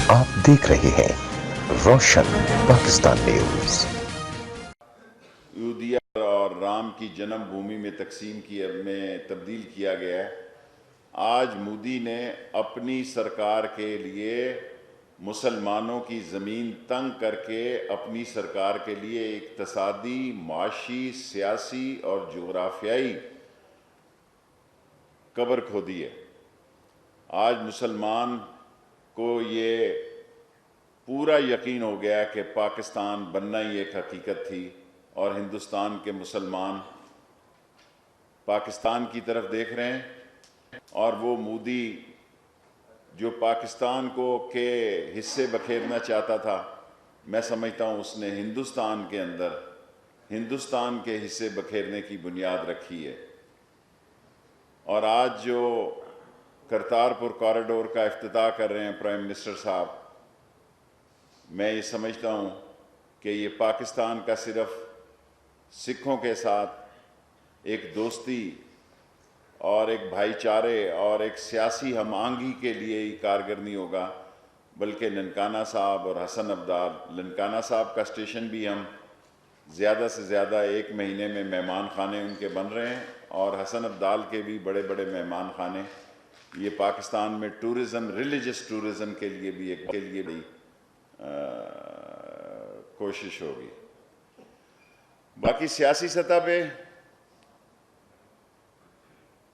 आप देख रहे हैं रोशन पाकिस्तान न्यूज। अयोध्या और राम की जन्मभूमि में तब्दील किया गया है। आज मोदी ने अपनी सरकार के लिए मुसलमानों की ज़मीन तंग करके अपनी सरकार के लिए इक़्तिसादी, माशी, सियासी और जोग्राफियाई कब्र खोदी है। आज मुसलमान को ये पूरा यकीन हो गया कि पाकिस्तान बनना ही एक हकीकत थी और हिंदुस्तान के मुसलमान पाकिस्तान की तरफ देख रहे हैं। और वो मोदी जो पाकिस्तान को के हिस्से बखेरना चाहता था, मैं समझता हूँ उसने हिंदुस्तान के अंदर हिंदुस्तान के हिस्से बखेरने की बुनियाद रखी है। और आज जो करतारपुर कॉरिडोर का इफ्तिताह कर रहे हैं प्राइम मिनिस्टर साहब, मैं ये समझता हूँ कि ये पाकिस्तान का सिर्फ सिखों के साथ एक दोस्ती और एक भाईचारे और एक सियासी हम आहंगी के लिए ही कारगर नहीं होगा, बल्कि ननकाना साहब और हसन अब्दाल, ननकाना साहब का स्टेशन भी हम ज़्यादा से ज़्यादा 1 महीने में मेहमान खाने उनके बन रहे हैं, और हसन अब्दाल के भी बड़े बड़े मेहमान खाने ये पाकिस्तान में टूरिज़म, रिलीजियस टूरिज़म के लिए भी कोशिश होगी। बाकी सियासी सतह पे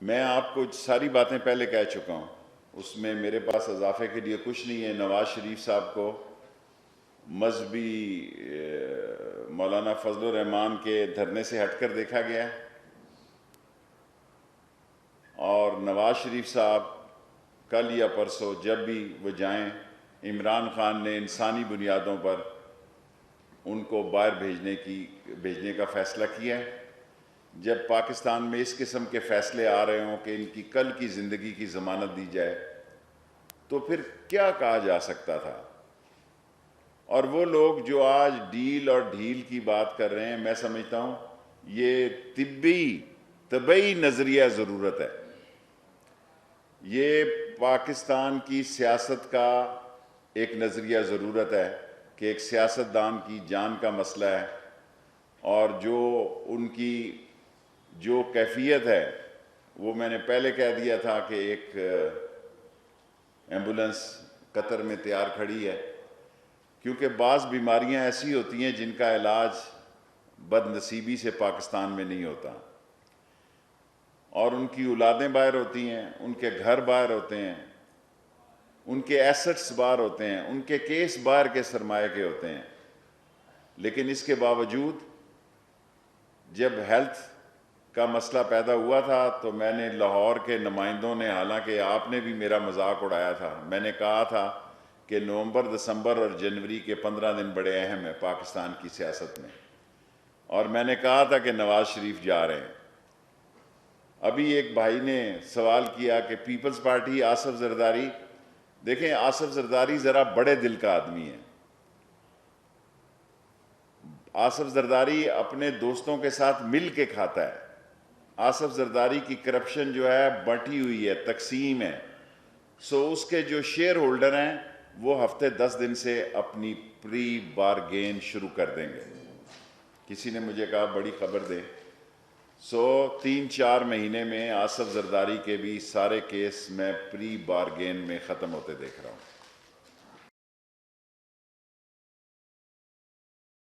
मैं आपको सारी बातें पहले कह चुका हूँ, उसमें मेरे पास इजाफे के लिए कुछ नहीं है। नवाज शरीफ साहब को मजहबी मौलाना फजलुर रहमान के धरने से हटकर देखा गया है, और नवाज शरीफ साहब कल या परसों जब भी वो जाएं, इमरान खान ने इंसानी बुनियादों पर उनको बाहर भेजने का फ़ैसला किया है। जब पाकिस्तान में इस किस्म के फ़ैसले आ रहे हों कि इनकी कल की ज़िंदगी की ज़मानत दी जाए, तो फिर क्या कहा जा सकता था। और वो लोग जो आज डील और ढील की बात कर रहे हैं, मैं समझता हूँ ये तबई नज़रिया ज़रूरत है। ये पाकिस्तान की सियासत का एक नज़रिया ज़रूरत है कि एक सियासतदान की जान का मसला है, और जो उनकी जो कैफियत है वो मैंने पहले कह दिया था कि एक एम्बुलेंस कतर में तैयार खड़ी है, क्योंकि बाज़ बीमारियां ऐसी होती हैं जिनका इलाज बदनसीबी से पाकिस्तान में नहीं होता, और उनकी औलादें बाहर होती हैं, उनके घर बाहर होते हैं, उनके एसेट्स बाहर होते हैं, उनके केस बाहर के सरमाए के होते हैं। लेकिन इसके बावजूद जब हेल्थ का मसला पैदा हुआ था तो मैंने लाहौर के नुमाइंदों ने, हालांकि आपने भी मेरा मजाक उड़ाया था, मैंने कहा था कि नवंबर, दिसंबर और जनवरी के 15 दिन बड़े अहम हैं पाकिस्तान की सियासत में, और मैंने कहा था कि नवाज शरीफ जा रहे हैं। अभी एक भाई ने सवाल किया कि पीपल्स पार्टी आसफ जरदारी, देखें आसफ जरदारी ज़रा बड़े दिल का आदमी है। आसफ जरदारी अपने दोस्तों के साथ मिल के खाता है। आसफ जरदारी की करप्शन जो है बंटी हुई है, तकसीम है। सो उसके जो शेयर होल्डर हैं वो हफ्ते 10 दिन से अपनी प्री बारगेन शुरू कर देंगे। किसी ने मुझे कहा बड़ी खबर दे। 3-4 महीने में आसफ जरदारी के भी सारे केस मैं प्री बारगेन में ख़त्म होते देख रहा हूँ।